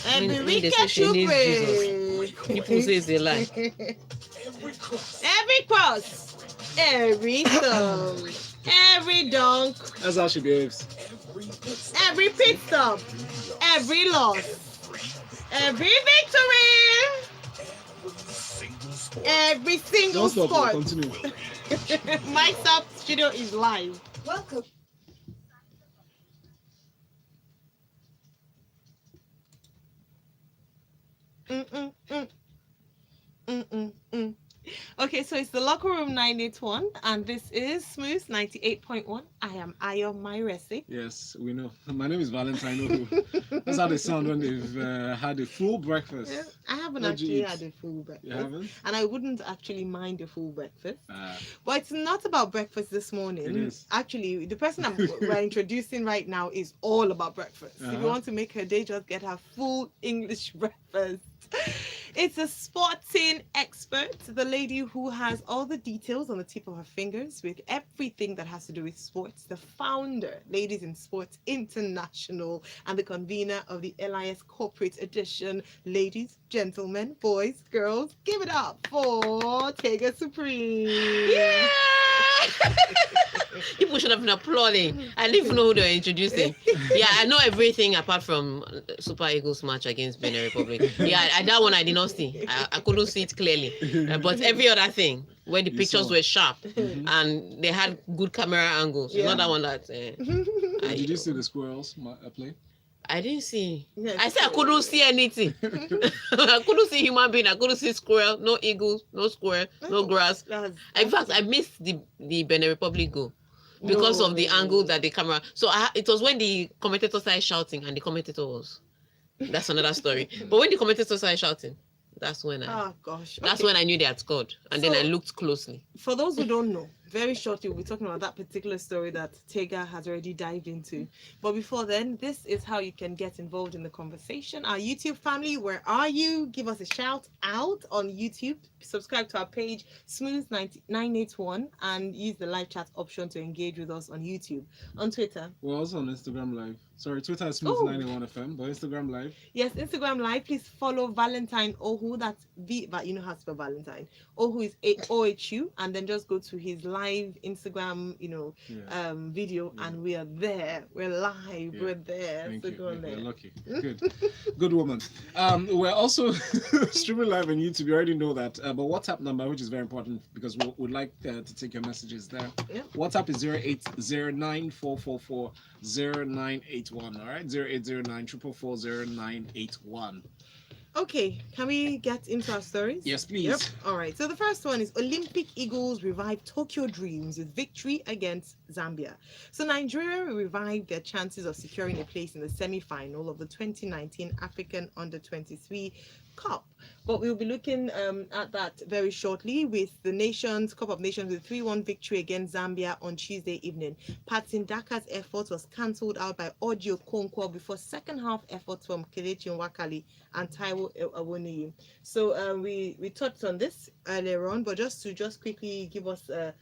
Every week she needs Jesus. People say it's a lie. Every cross, every song, every dunk. That's how she behaves. Every pit stop, every loss, every victory, every single Don't stop. sport. Continue. My stop studio is live. Welcome. Okay, so it's the Locker Room 981, and this is Smooth 98.1. I am Ayo Myresi. Yes, we know. My name is Valentine. That's how they sound when they've had a full breakfast. Yeah, I haven't What do you actually eat? had a full breakfast. You haven't? And I wouldn't actually mind a full breakfast. Ah. But it's not about breakfast this morning. It is. Actually, the person we're introducing right now is all about breakfast. If you Uh-huh. want to make her day, just get her full English breakfast. It's a sporting expert, the lady who has all the details on the tip of her fingers with everything that has to do with sports, the founder, Ladies in Sports International, and the convener of the LIS Corporate Edition. Ladies, gentlemen, boys, girls, give it up for Tega Supreme. Yeah! People should have been applauding. I didn't even know who they were introducing. Yeah, I know everything apart from Super Eagles match against Benin Republic. Yeah, that one I did not see. I couldn't see it clearly. But every other thing, where the You pictures saw. were sharp and they had good camera angles. Yeah. Not that one that. Did you see the squirrels play? I didn't see. Yes. I said I couldn't see anything. I couldn't see human being. I couldn't see squirrel, no eagles, no squirrel, no grass. In fact, I missed the Benin Republic goal because of the angle that the camera. So it was when the commentator started shouting, and the commentator was. That's another story. But when the commentator started shouting, that's when Oh gosh. that's Okay. when I knew they had scored, and then So- I looked closely. For those who don't know, very shortly we'll be talking about that particular story that Tega has already dived into. But before then, this is how you can get involved in the conversation. Our YouTube family, where are you? Give us a shout out on YouTube. Subscribe to our page, Smooth981, and use the live chat option to engage with us on YouTube. On Twitter, We're also on Instagram Live. Sorry, Twitter is Oh. Smooth91FM, but Instagram Live. yes, Instagram Live. Please follow Valentine Ohu. That's but you know how to spell Valentine. Ohu is OHU, and then just go to his live Instagram, Yeah. video, Yeah. and we are there. We're live. Yeah. We're there. Thank So you. go on We're there. lucky. Good. Good woman. We're also streaming live on YouTube. You already know that. But WhatsApp number, which is very important because we'd like to take your messages there. Yep. WhatsApp is 0809444091. All right, 0809444091. Okay, can we get into our stories? Yes, please. Yep. All right. So the first one is Olympic Eagles revive Tokyo dreams with victory against Zambia. So Nigeria revived their chances of securing a place in the semi-final of the 2019 African Under-23 Cup. But we'll be looking at that very shortly with the Cup of Nations with 3-1 victory against Zambia on Tuesday evening. Patson Daka's effort was cancelled out by Audio Konkwo before second half efforts from Kelechi Nwakali and Taiwo Awoniyi. So we touched on this earlier on, but just quickly give us an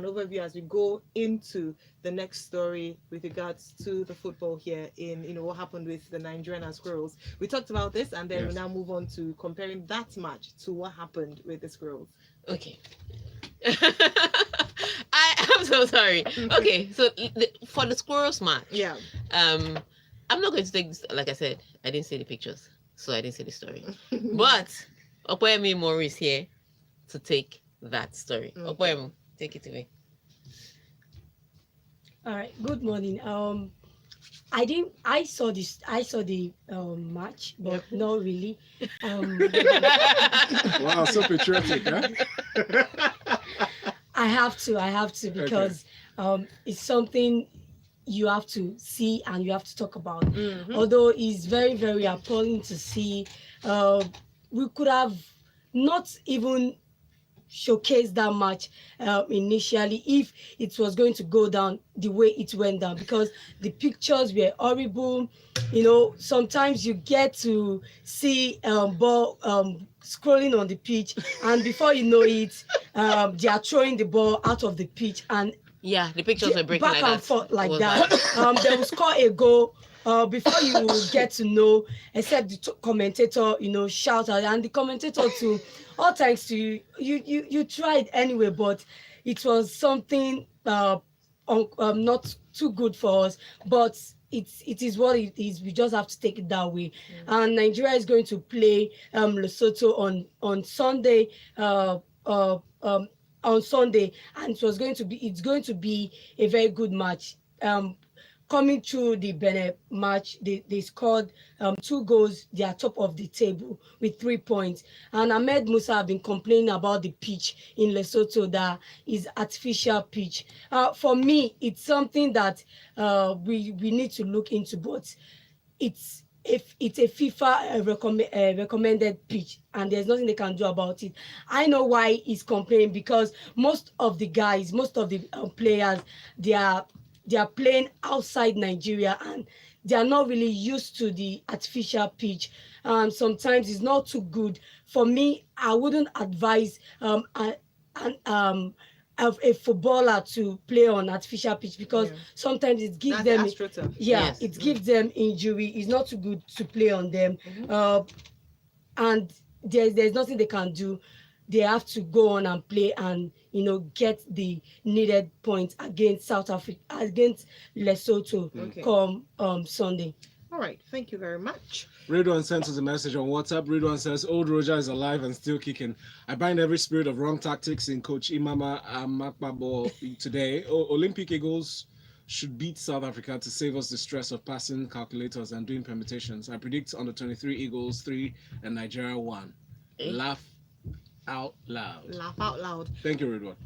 overview as we go into the next story with regards to the football here in what happened with the Nigerian and Squirrels. We talked about this, and then Yes. we now move on to comparing that match to what happened with the Squirrels. Okay. I'm so sorry. Okay, so for the squirrels match, Yeah. I'm not going to take this. Like I said, I didn't see the pictures, so I didn't see the story. But Opoyemi Mori is here to take that story. Okay. Opoyemi, take it away. All right. Good morning. I saw the match, but Yep. not really. Wow, so patriotic, huh? I have to because it's something you have to see and you have to talk about. Mhm. Although it's very, very appalling to see, we could have not even showcased that match initially if it was going to go down the way it went down, because the pictures were horrible. Sometimes you get to see ball scrolling on the pitch, and before you know it, they are throwing the ball out of the pitch, and Yeah, the pictures were breaking back like and that. forth like It was that. bad. They will score a goal, before you get to know, except the commentator, shout out, and the commentator too. All thanks to you. You tried anyway, but it was something not too good for us. But it is what it is. We just have to take it that way. And Nigeria is going to play Lesotho on Sunday. On Sunday, and it's going to be a very good match. Coming through the Benin match, they scored 2 goals. They are top of the table with 3 points. And Ahmed Musa have been complaining about the pitch in Lesotho, that is artificial pitch. For me, it's something that we need to look into, but it's a FIFA recommended pitch, and there's nothing they can do about it. I know why he's complaining, because most of the players, they are playing outside Nigeria, and they are not really used to the artificial pitch. Sometimes it's not too good. For me, I wouldn't advise a footballer to play on artificial pitch, because sometimes it gives them it gives them injury. It's not too good to play on them. And there's nothing they can do. They have to go on and play and get the needed points against South Africa, against Lesotho come Sunday. All right, thank you very much. Redwan sent us a message on WhatsApp. Redwan says, Old Roger is alive and still kicking. I bind every spirit of wrong tactics in Coach Imama Amakpabo today. Olympic Eagles should beat South Africa to save us the stress of passing calculators and doing permutations. I predict under 23 Eagles 3 and Nigeria 1. Laugh out loud. Laugh out loud. Thank you, Redwan.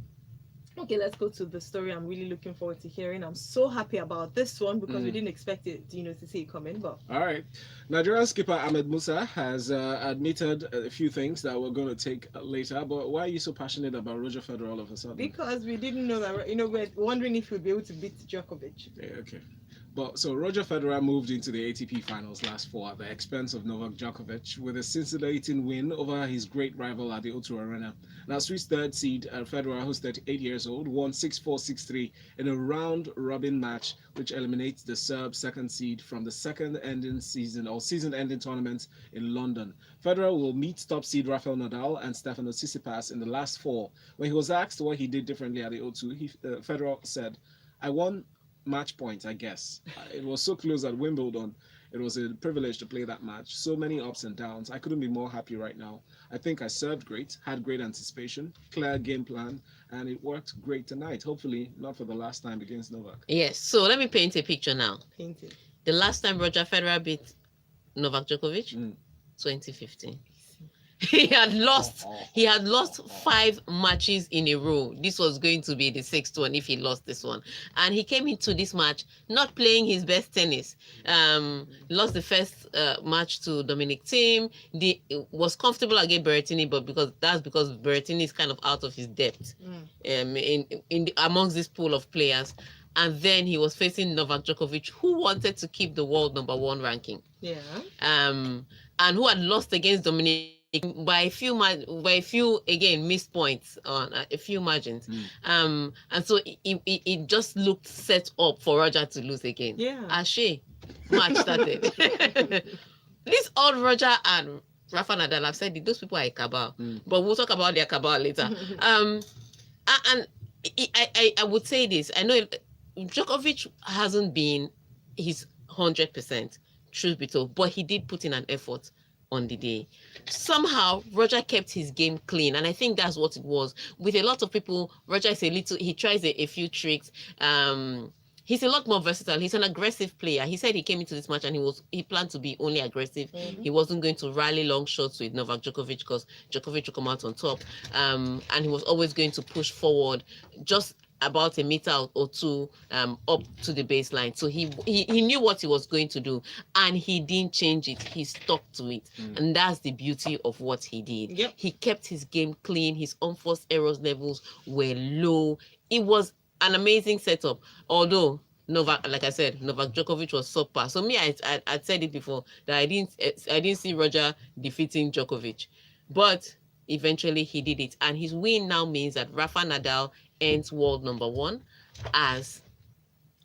Okay, let's go to the story I'm really looking forward to hearing. I'm so happy about this one because we didn't expect it, to see it coming. But all right, Nigerian skipper Ahmed Musa has admitted a few things that we're going to take later. But why are you so passionate about Roger Federer all of a sudden? Because we didn't know that. We're wondering if we'd be able to beat Djokovic. Yeah, okay. But so Roger Federer moved into the ATP finals last fall at the expense of Novak Djokovic with a scintillating win over his great rival at the O2 Arena. Now, Swiss third seed Federer, who's 38 years old, won 6-4, 6-3 in a round-robin match, which eliminates the Serb second seed from the season-ending tournament in London. Federer will meet top seed Rafael Nadal and Stefanos Tsitsipas in the last 4. When he was asked what he did differently at the O2, Federer said, "I won match points, I guess. It was so close at Wimbledon. It was a privilege to play that match. So many ups and downs. I couldn't be more happy right now. I think I served great, had great anticipation, clear game plan, and it worked great tonight. Hopefully not for the last time against Novak." Yes. So let me paint a picture now. Paint it. The last time Roger Federer beat Novak Djokovic, 2015. He had lost 5 matches in a row. This was going to be the 6th one if he lost this one. And he came into this match not playing his best tennis. Lost the first match to Dominic Thiem. Was comfortable against Berrettini, but because Berrettini is kind of out of his depth amongst this pool of players. And then he was facing Novak Djokovic, who wanted to keep the world number 1 ranking. Yeah. And who had lost against Dominic by a few again missed points on a few margins. And so it just looked set up for Roger to lose again. Yeah. Ashe match started. This old Roger and Rafa Nadal, I've said those people are a cabal, but we'll talk about their cabal later. And I would say this. I know Djokovic hasn't been his 100%, truth be told, but he did put in an effort on the day. Somehow Roger kept his game clean, and I think that's what it was. With a lot of people, Roger is he tries a few tricks. He's a lot more versatile. He's an aggressive player. He said he came into this match and he planned to be only aggressive. He wasn't going to rally long shots with Novak Djokovic because Djokovic will come out on top. And he was always going to push forward just about a meter or 2 up to the baseline. So he knew what he was going to do, and he didn't change it. He stuck to it. And that's the beauty of what he did. Yep. He kept his game clean. His unforced errors levels were low. It was an amazing setup. Although Novak Djokovic was subpar. So me, I said it before that I didn't see Roger defeating Djokovic, but eventually he did it, and his win now means that Rafa Nadal ends world number 1 as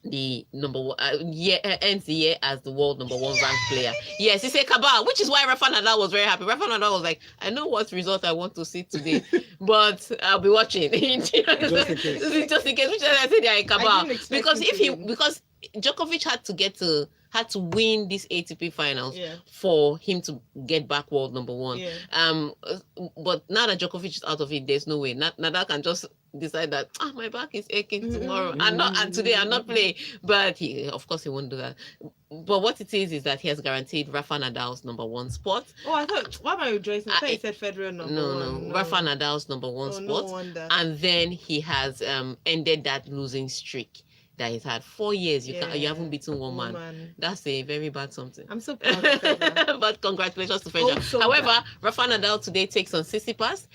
the number one ends the year as the world number one ranked player. Yes, it's a cabal, which is why Rafa Nadal was very happy. Rafa Nadal was like, I know what result I want to see today, but I'll be watching. Just in case. Which I said they're a cabal. Because Djokovic had to win this ATP finals for him to get back world number one. Yeah. But now that Djokovic is out of it, there's no way. Nadal can just decide that my back is aching tomorrow and today I'm not playing. But of course he won't do that. But what it is that he has guaranteed Rafa Nadal's number one spot. Oh, I thought, why am I rejoicing? I thought you said Federer number one. No, Rafa Nadal's number one spot. No wonder. And then he has ended that losing streak that he's had 4 years. You haven't beaten one man. That's a very bad something. I'm so proud of Federer. But congratulations to Federer. However, Rafa Nadal today takes on Tsitsipas.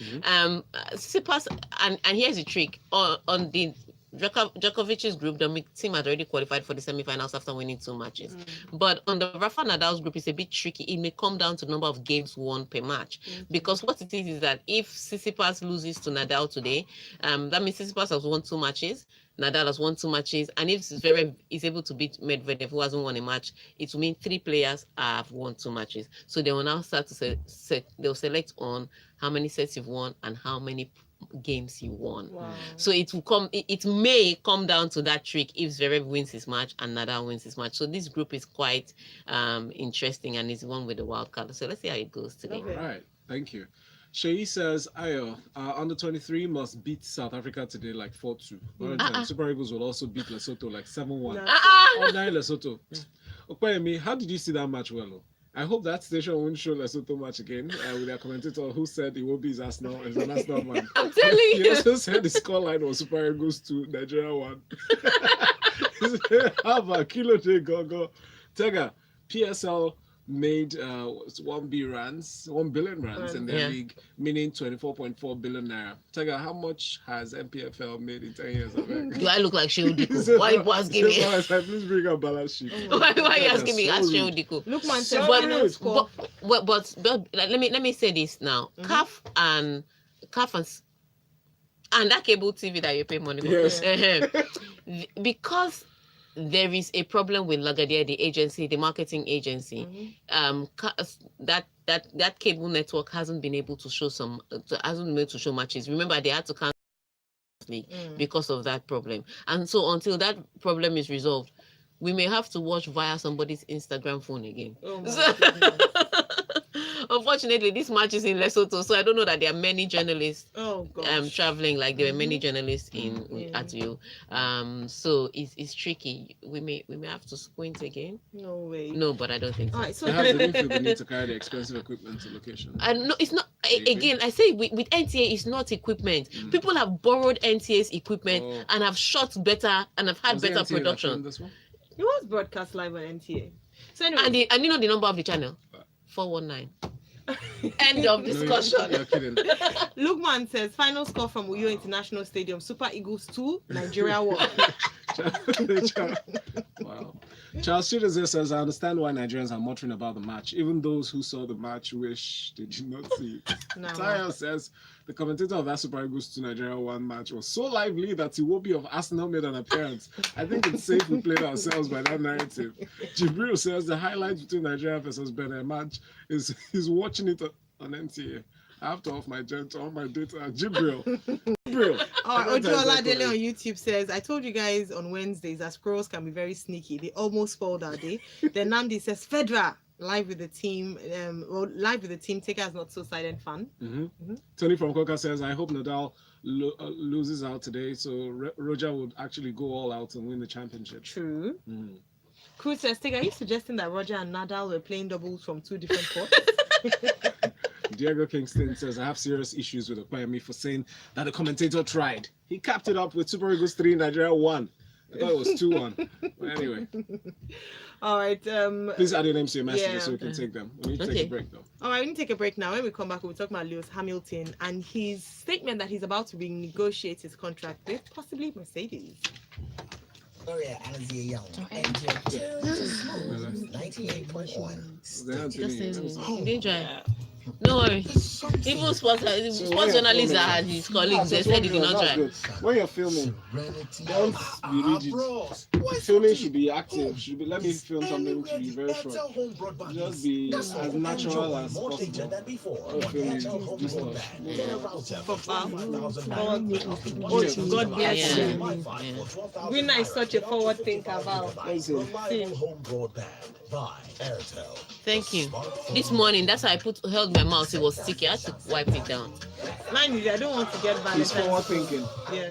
Tsitsipas, and here's the trick. On the Djokovic's group, the team had already qualified for the semi-finals after winning 2 matches. But on the Rafa Nadal's group, it's a bit tricky. It may come down to the number of games won per match. Because what it is that if Tsitsipas loses to Nadal today, that means Tsitsipas has won 2 matches. Nadal has won 2 matches, and if Zverev is able to beat Medvedev, who hasn't won a match, it will mean 3 players have won 2 matches. So they will now start to they'll select on how many sets you've won and how many games you won. Wow. So it may come down to that trick if Zverev wins his match and Nadal wins his match. So this group is quite interesting and is one with the wild card. So let's see how it goes today. All right, thank you. Shayi says, Ayo, under 23 must beat South Africa today like 4-2. Super Eagles will also beat Lesotho like 7-1. Online Lesotho. Okpayemi, how did you see that match, Wello? I hope that station won't show Lesotho match again with their commentator who said it will be his Arsenal as an Arsenal man. I'm telling you. He also said the scoreline was Super Eagles 2, Nigeria 1. How about Kilo de Gogo? Tega, PSL made 1 billion rands in their league, meaning 24.4 billion naira. Tega, how much has MPFL made in 10 years? Do I look like Sheodiko? Why are you asking me? Please bring a balance sheet. Why are you asking me? Ask Sheodiko. Look, man, but let me say this now. CAF and that cable TV that you pay money for. Yes. Because there is a problem with Lagardère, the agency, the marketing agency. That cable network hasn't been able to show matches. Remember, they had to cancel league because of that problem. And so until that problem is resolved, we may have to watch via somebody's Instagram phone again. Unfortunately, this match is in Lesotho, so I don't know that there are many journalists traveling like there were many journalists at you. So it's tricky. We may have to squint again. No way. No, but I don't think so. All right, so they need to carry the expensive equipment to location. No, it's not. Again, I say with NTA, it's not equipment. People have borrowed NTA's equipment and have shot better and have had better production. It was broadcast live on NTA. So anyway, and you know the number of the channel? 419. End of discussion. You're kidding. Lukman says, final score from Uyo International Stadium, Super Eagles 2, Nigeria 1. Wow. Charles Chidozie says, I understand why Nigerians are muttering about the match. Even those who saw the match wish they did not see it. Tayo says, the commentator of that Super Eagles 2 Nigeria 1 match was so lively that Iwobi of Arsenal made an appearance. I think it's safe we played ourselves by that narrative. Jibril says, the highlights between Nigeria versus Benin match is he's watching it on NTA. I have to off my data. Jibril. Ojo Oladele on YouTube says, I told you guys on Wednesdays that squirrels can be very sneaky. They almost spoiled our day. Then Namdi says, Federer, live with the team. Tega is not so silent fan. Tony from Coca says, I hope Nadal loses out today, so Roger would actually go all out and win the championship. True. Cruz says, Tega, are you suggesting that Roger and Nadal were playing doubles from 2 different courts? Diego Kingston says, I have serious issues with Okpayemi for saying that the commentator tried. He capped it up with Super Eagles 3, Nigeria 1. I thought it was 2-1. But anyway. All right. Please add your names to your messages so we can take them. We need to take a break, though. All right, we need to take a break now. When we come back, we'll talk about Lewis Hamilton and his statement that he's about to renegotiate his contract with possibly Mercedes. Oh yeah, Alicia Young. And 98.1. Just No worry. Even sports journalists that had his colleagues, they said he did not try. When you're filming, don't be rigid. Filming should be active. Should be, let me film something to be very short. Just be as natural as possible. Filming, do stuff. God bless Yeah. you. Yeah. Winner is such a forward thinker about. Thank you. This morning, that's why I held my mouth. It was sticky. I had to wipe it down Mine is, I don't want to get He's forward Valentine's. thinking. Yeah.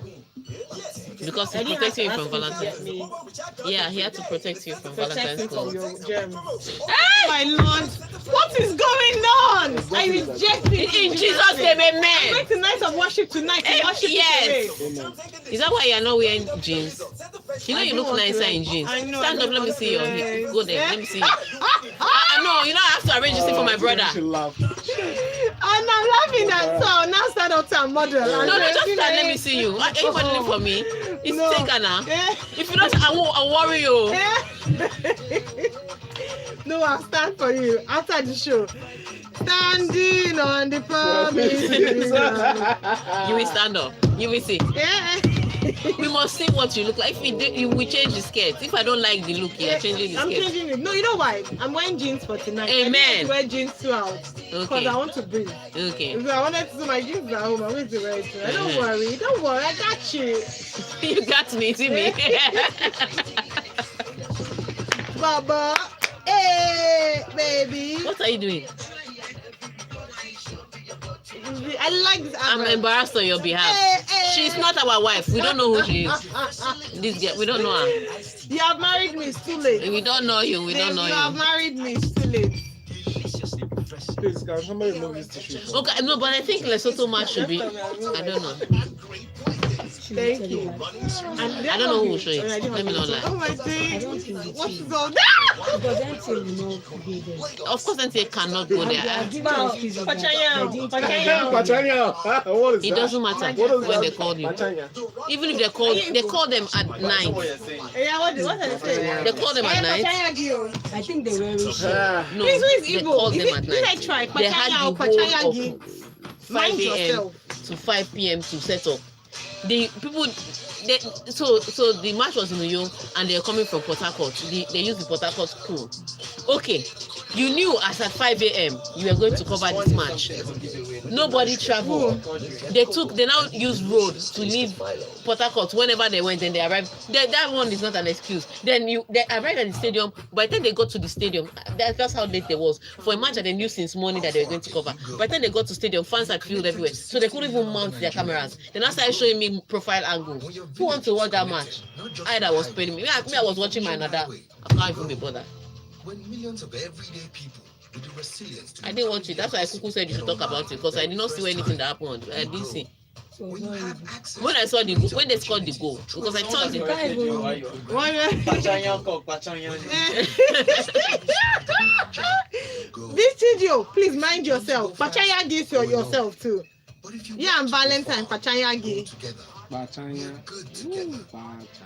because I it didn't protects have you to from ask him to Valentine's. get me. Yeah, he had to protect you from Protect Valentine's me from Day. your germs. Oh my Lord, what is going on? I reject it. In Jesus' name, I'm amen. going to night of worship tonight. To worship Yes. Amen. Is that why you're not wearing jeans? You know I you do look want to nicer wear- in jeans. I know, Stand I up, do let me want see to your wear- hip. Go there, let me see you. Ah, No, you know I have to arrange this thing for my brother. You should laugh. and I'm laughing at so now stand up to a model. No, just stand, let me see you. Are you modeling for me? It's No. Tega now. Eh. If you don't, I'll worry you. No, I'll stand for you after the show. Standing on the promise. You will stand up. You will see. Yeah. We must see what you look like. If you will change the skirt. If I don't like the look, you're changing the I'm skirt. changing it. No, you know why? I'm wearing jeans for tonight. Amen. I didn't wear jeans throughout because Okay. I want to breathe. Okay. If I wanted to do my jeans at home, I went to wear it tonight. Don't Uh-huh. worry. Don't worry. I got you. You got me, see me. Baba. Hey, baby. What are you doing? I like this. I'm advert. embarrassed on your behalf. She's not our wife. We don't know who she is. This girl, we don't know her. You have married me. It's too late. We don't know you. We don't know You have you. married me. It's too late. Please, can somebody move this tissue? Okay, no, but I think Lesotho match should be. I don't know. Thank you. And I don't know who show it. I didn't Let me not lie. Oh my I days. don't think it's What true. is all that? Because NTA will not be there. Of course, NTA cannot go And they are there. giving excuses that Pachanya, they didn't Pachanya. tell them. Pachanya. What is It that? doesn't matter What is when that? they call you. Pachanya. Even if they call them at 9. Yeah, what are they saying? They call them at night. Pachanya Gio. I think they were rich. Ah. No, Please, who is they Igbo? call Is them it- at did I night. try They had Pachanya or the Pachanya whole Gi? of 5 Mind a.m. yourself. to 5 p.m. to set up. The people, so the match was in Uyo and they were coming from Port Harcourt. They used the Port Harcourt crew. Okay, you knew as at 5 a.m. you were going to cover this match. Nobody traveled. They now use road to leave Port Harcourt whenever they went and they arrived. That one is not an excuse. Then they arrived at the stadium. By the time they got to the stadium, that's how late they was. For a match that they knew since morning that they were going to cover. By the time they got to stadium, fans had filled everywhere. So they couldn't even mount their cameras. Then I started showing me profile angles. Who wants to watch that match? I was paying me. I was watching my another. I can't even be bothered. When millions of everyday people with the resilience to I didn't watch it. That's why Kuku said you should talk about it because I did not see anything that happened. I didn't see. So when it's you not have easy. access When I saw the when they scored the goal because I thought You can't even This video, please mind yourself. Pachanya gives yourself too. but if you Yeah, and work Valentine, together, Pachanya Gi. together, Pachanya. good together.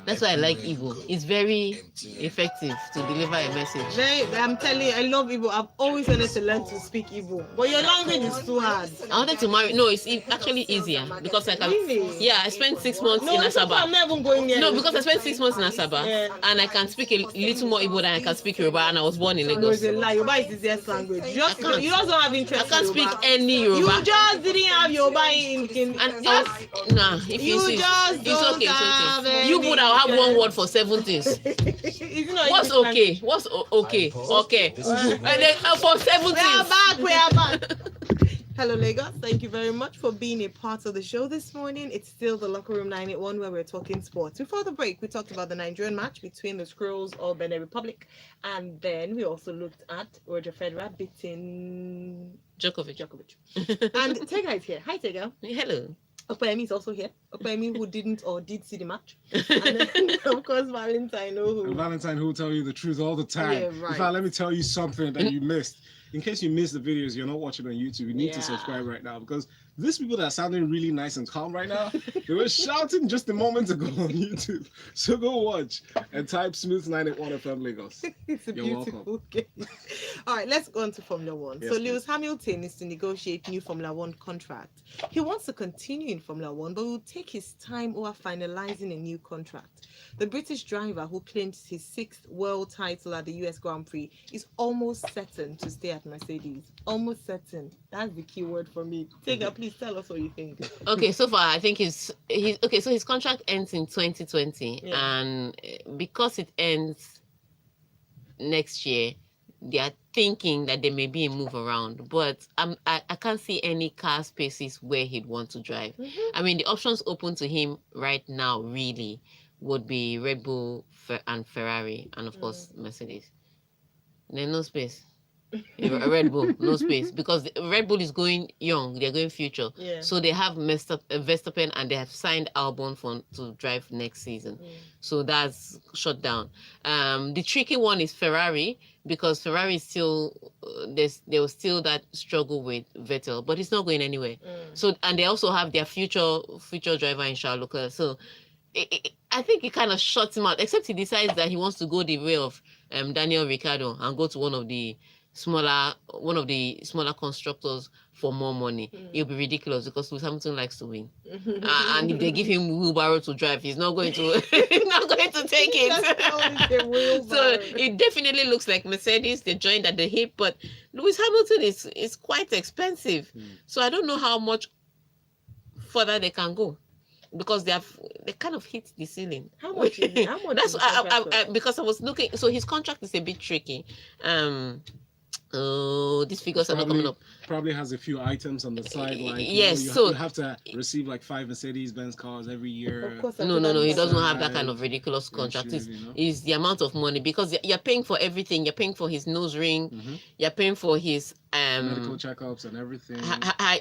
that's why I like Igbo. It's very effective to deliver a message. I'm telling you, I love Igbo. I've always wanted to learn to speak Igbo. But your language is too hard. I wanted to marry. No, it's actually easier because I can. Really? Yeah, I spent 6 months No, in it's okay, I'm Asaba. not even going there. No, because I spent 6 months in Asaba Yeah. and I can speak a little more Igbo than I can speak Yoruba, and I was born in No, Lagos. it's a lie. Yoruba is the easiest language. You just can't. don't have I interest can't in speak Yoruba. any You Yoruba. just didn't have Yoruba in And just, nah, if you you see, just it's don't okay, have it's okay. You would have any one word for 7 things. It's not What's English okay? What's okay? Okay. And then for 7 We are things. back. We are back. Hello, Lagos. Thank you very much for being a part of the show this morning. It's still the Locker Room 981 where we're talking sports. Before the break, we talked about the Nigerian match between the Squirrels of Benin Republic, and then we also looked at Roger Federer beating Djokovic. And Tega is here. Hi, Tega. Hello. Opeyemi is also here. Opeyemi, who didn't or did see the match. And then, of course, Valentine, who Valentine who will tell you the truth all the time. Yeah, right. In fact, let me tell you something that you missed. in case you missed the videos, you're not watching on YouTube, you need to subscribe right now, because these people that are sounding really nice and calm right now, they were shouting just a moment ago on YouTube. So go watch and type Smooth 981 FM Lagos. It's a You're beautiful welcome. game. All right, let's go on to Formula One. Yes, So please. Lewis Hamilton is to negotiate new Formula One contract. He wants to continue in Formula One, but will take his time over finalizing a new contract. The British driver, who claimed his 6th world title at the US Grand Prix, is almost certain to stay at Mercedes. Almost certain. That's the key word for me. Tega, please tell us what you think. Okay, so far I think he's okay. So his contract ends in 2020, Yeah. and because it ends next year, they are thinking that there may be a move around. But I can't see any car spaces where he'd want to drive. I mean, the options open to him right now really would be Red Bull and Ferrari, and of course Mercedes. There's no space. Red Bull, no space, because Red Bull is going young, they're going future. Yeah. So they have Verstappen, and they have signed Albon to drive next season. So that's shut down. The tricky one is Ferrari, because Ferrari is still there was still that struggle with Vettel, but it's not going anywhere. So, and they also have their future driver in Charles Leclerc. So I think it kind of shuts him out, except he decides that he wants to go the way of Daniel Ricciardo and go to one of the smaller constructors for more money. It'll be ridiculous, because Lewis Hamilton likes to win. And if they give him wheelbarrow to drive, he's not going to he's not going to take it. So it definitely looks like Mercedes, they joined at the hip, but Lewis Hamilton is quite expensive. So I don't know how much further they can go, because they kind of hit the ceiling. How much is it? How much That's is the contract because I was looking. So his contract is a bit tricky. These figures are not coming up. Probably has a few items on the side, like yes, you have to receive like 5 Mercedes-Benz cars every year. Of course, No, he doesn't have that Right. kind of ridiculous contract. Insurance, It's the amount of money, because you're paying for everything. You're paying for his nose ring. You're paying for his medical checkups and everything.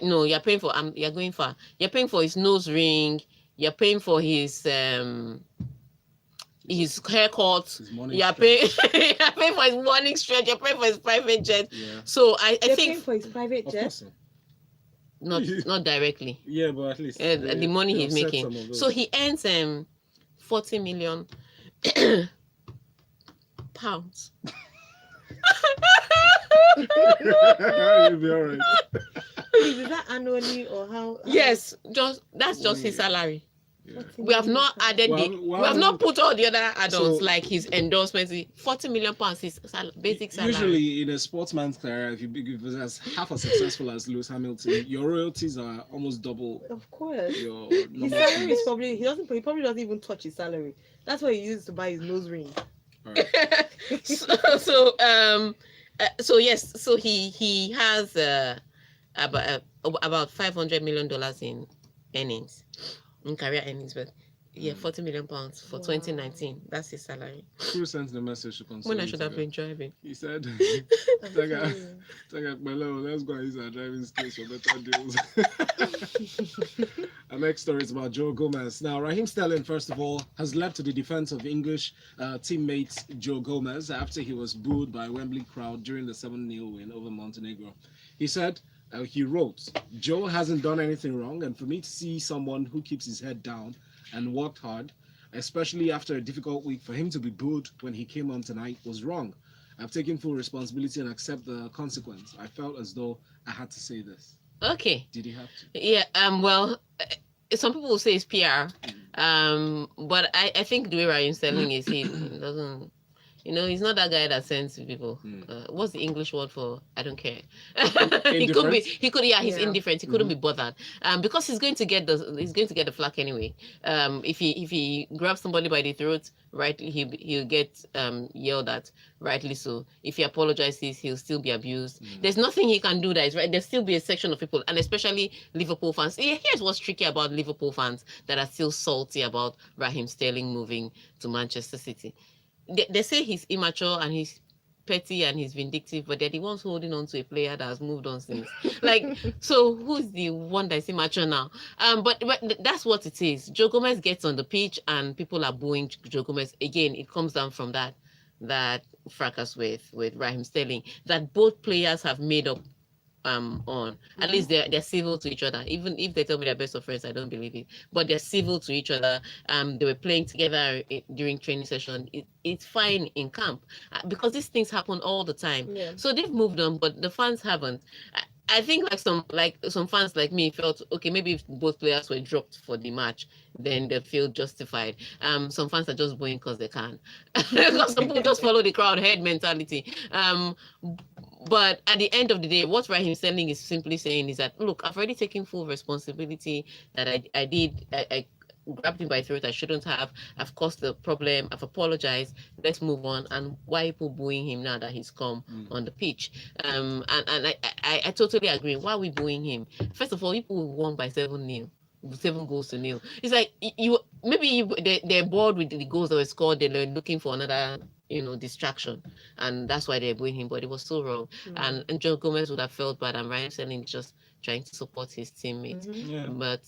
no, you're paying for you're going far. You're paying for his nose ring. You're paying for his haircut. His morning You're paying for his morning stretch. You're paying for his private jet. Yeah. So I They're think paying for his private Of jet. course. not directly. Yeah, but at least The money they he's offset making. some of those. So he earns 40 million pounds. You'll be all right. Please, is that annually or how? Yes, that's just his salary. Yeah. We have not added we have not put all the other add-ons, So- like his endorsements. 40 million pounds his basic salary. Usually, in a sportsman's career, if you're as half as successful as Lewis Hamilton, your royalties are almost double Of course. your His normal salary is fees. probably he probably doesn't even touch his salary. That's what he uses to buy his nose ring. All right. So yes, so he has about $500 million in earnings, in career earnings, but yeah, 40 million pounds for 2019. That's his salary. Who sent the message to console When I you should have today? been driving. He said, I'm Tega, telling you. Tega, let's go and use our driving skills for better deals. Our next story is about Joe Gomez. Now, Raheem Sterling, first of all, has leapt to the defense of English teammate Joe Gomez after he was booed by Wembley crowd during the 7-0 win over Montenegro. He said, he wrote, "Joe hasn't done anything wrong, and for me to see someone who keeps his head down and worked hard, especially after a difficult week, for him to be booed when he came on tonight was wrong. I've taken full responsibility and accept the consequence. I felt as though I had to say this." Okay. Did he have to? Yeah. Well, some people will say it's PR. But I think the way Ryan's telling is he doesn't. He's not that guy that sends people. What's the English word for I don't care? He could be. He's indifferent. He couldn't be bothered. Because he's going to get the flack anyway. If he grabs somebody by the throat, rightly he'll get yelled at. Rightly so. If he apologizes, he'll still be abused. There's nothing he can do that is right. There'll still be a section of people, and especially Liverpool fans. Here's what's tricky about Liverpool fans that are still salty about Raheem Sterling moving to Manchester City. They say he's immature and he's petty and he's vindictive, but they're the ones holding on to a player that has moved on since. So who's the one that's immature now? But that's what it is. Joe Gomez gets on the pitch and people are booing Joe Gomez. Again, it comes down from that. that fracas with Raheem Sterling, that both players have made up on. At least they're civil to each other. Even if they tell me they're best of friends, I don't believe it. But they're civil to each other. They were playing together during training session. It's fine in camp because these things happen all the time. Yeah. So they've moved on, but the fans haven't. I think some fans like me felt okay. Maybe if both players were dropped for the match, then they feel justified. Some fans are just booing because they can, because some people just follow the crowd head mentality. But at the end of the day, what Raheem Sterling is simply saying is that, look, I've already taken full responsibility that I grabbed him by the throat. I shouldn't have. I've caused the problem. I've apologized. Let's move on. And why people booing him now that he's come on the pitch? And I totally agree. Why are we booing him? First of all, people won by 7-0. 7-0. It's like they're bored with the goals that were scored. They're looking for another distraction, and that's why they're booing him. But it was so wrong. And Joe Gomez would have felt bad, and Ryan Sterling just trying to support his teammates. Yeah. But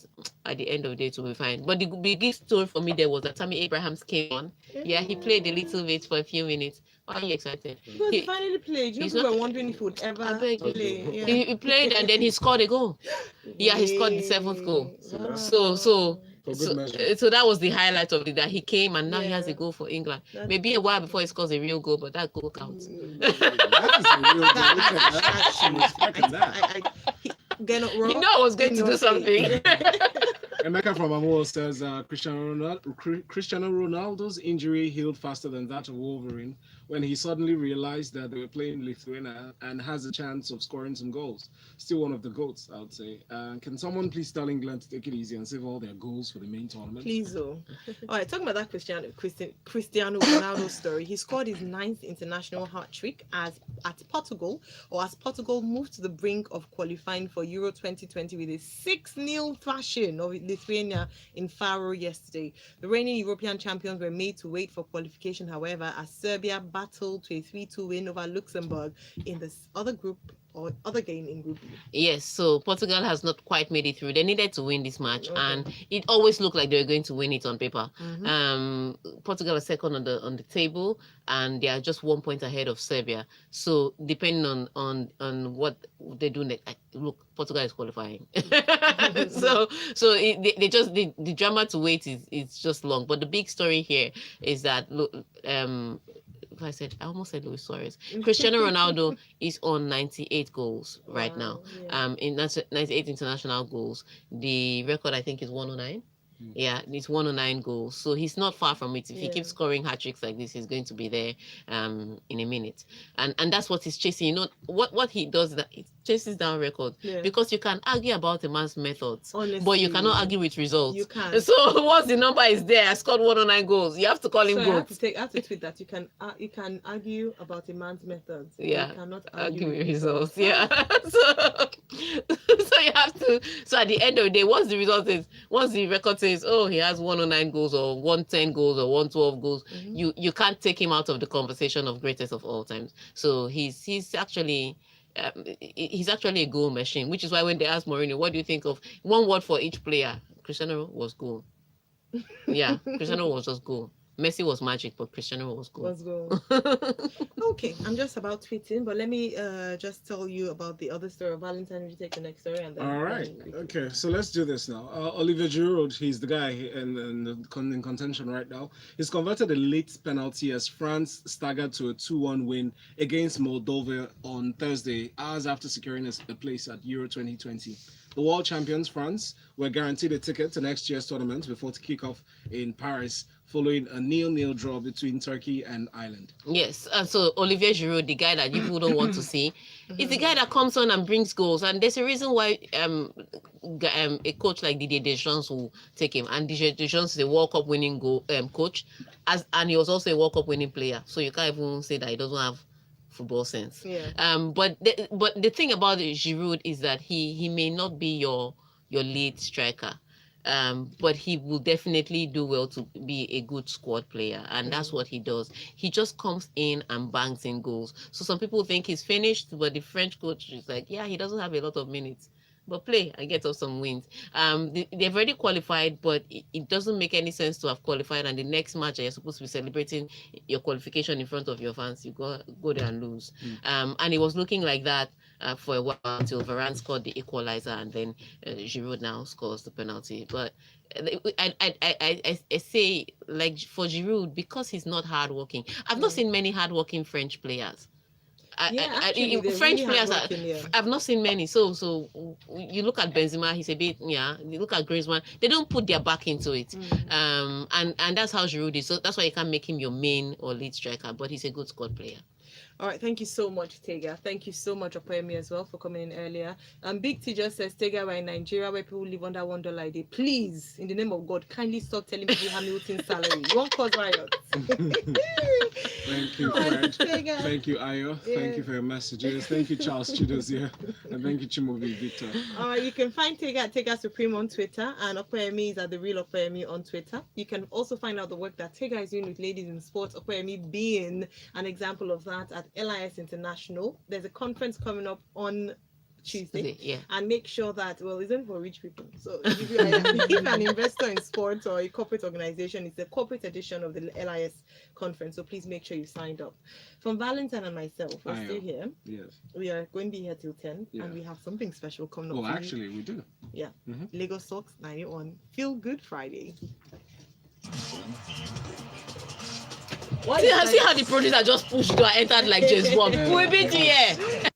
at the end of the day, it will be fine. But the biggest story for me there was that Tammy Abrahams came on. Yeah, he played a little bit for a few minutes. Why are you excited? Because he finally played. You were wondering if he would ever play. Yeah. He played and then he scored a goal. Yeah, he scored the 7th goal. Wow. So that was the highlight of it, that he came and now he has a goal for England. Maybe a while before he scores a real goal, but that goal counts. Get it wrong. You know I was going to do something. Emeka from Amor says Cristiano Ronaldo's injury healed faster than that of Wolverine when he suddenly realized that they were playing Lithuania and has a chance of scoring some goals. Still one of the GOATs, I would say. Can someone please tell England to take it easy and save all their goals for the main tournament? Please, though. All right, talking about that Cristiano Ronaldo story, he scored his 9th international hat-trick as Portugal moved to the brink of qualifying for Euro 2020 with a 6-0 thrashing of Lithuania in Faro yesterday. The reigning European champions were made to wait for qualification, however, as Serbia battled to a 3-2 win over Luxembourg in this other game in Group B. Yes, so Portugal has not quite made it through. They needed to win this match, and it always looked like they were going to win it on paper. Portugal is second on the table, and they are just 1 point ahead of Serbia. So depending on what they do next, look, Portugal is qualifying. so the drama to wait is just long. But the big story here is that look, I almost said Luis Suarez. Cristiano Ronaldo is on 98 goals right now. Yeah. In 98 international goals. The record, I think, is 109. Yeah, it's 109 goals. So he's not far from it. If he keeps scoring hat-tricks like this, he's going to be there in a minute. And that's what he's chasing. You know, what he does, that it chases down record. Yeah. Because you can argue about a man's methods, honestly, but you cannot argue with results. You can. So once the number is there, I scored 109 goals. You have to call him GOAT. I have to tweet that you can argue about a man's methods. Yeah. You cannot argue with results. Yeah. So you have to. So at the end of the day, once the record says, oh, he has 109 goals or 110 goals or 112 goals, you can't take him out of the conversation of greatest of all times. So he's actually a goal machine, which is why when they asked Mourinho, what do you think of one word for each player? Cristiano was goal. Yeah, Cristiano was just goal. Messi was magic, but Cristiano was goal. Okay, I'm just about tweeting, but let me just tell you about the other story of Valentine. Would you take the next story? And then, all right. Okay, so let's do this now. Olivier Giroud, he's the guy in contention right now. He's converted a late penalty as France staggered to a 2-1 win against Moldova on Thursday, hours after securing a place at Euro 2020. The world champions, France, were guaranteed a ticket to next year's tournament before to kick off in Paris, following a 0-0 draw between Turkey and Ireland. Yes, and so Olivier Giroud, the guy that people don't want to see, is the guy that comes on and brings goals. And there's a reason why a coach like Didier Deschamps will take him. And Didier Deschamps is a World Cup winning coach, and he was also a World Cup winning player. So you can't even say that he doesn't have football sense. Yeah. But the thing about Giroud is that he may not be your lead striker. But he will definitely do well to be a good squad player, and that's what he does. He just comes in and bangs in goals. So some people think he's finished, but the French coach is like, yeah, he doesn't have a lot of minutes. but play and get us some wins. They've already qualified, but it doesn't make any sense to have qualified and the next match you're supposed to be celebrating your qualification in front of your fans. You go there and lose. And it was looking like that for a while until Varane scored the equalizer and then Giroud now scores the penalty. But I say, like, for Giroud, because he's not hardworking. I've not seen many hardworking French players. French players I've not seen many. So you look at Benzema, he's a bit you look at Griezmann, they don't put their back into it. And that's how Giroud is. So that's why you can't make him your main or lead striker, but he's a good squad player. All right, thank you so much, Tega. Thank you so much, Opoyemi, as well, for coming in earlier. Big T just says, Tega, we're in Nigeria where people live under $1 a day. Please, in the name of God, kindly stop telling people Hamilton's salary. You won't cause riots. Thank you, Fred. Thank you, Ayo. Yeah. Thank you for your messages. Thank you, Charles Chidozie. And thank you, Chimobi Victor. All right, you can find Tega at Tega Supreme on Twitter, and Opoyemi is at The Real Opoyemi on Twitter. You can also find out the work that Tega is doing with ladies in sports, Opoyemi being an example of that at LIS International. There's a conference coming up on Tuesday, and make sure that, well, it's only for rich people. So if you're an investor in sports or a corporate organization, it's the corporate edition of the LIS conference. So please make sure you signed up. From Valentine and myself, we're still here. Yes. We are going to be here till 10, and we have something special coming up. Well, actually, we do. Yeah. Lagos Socks 91 Feel Good Friday. See how the producer just pushed to entered like James Bond. We'll be here.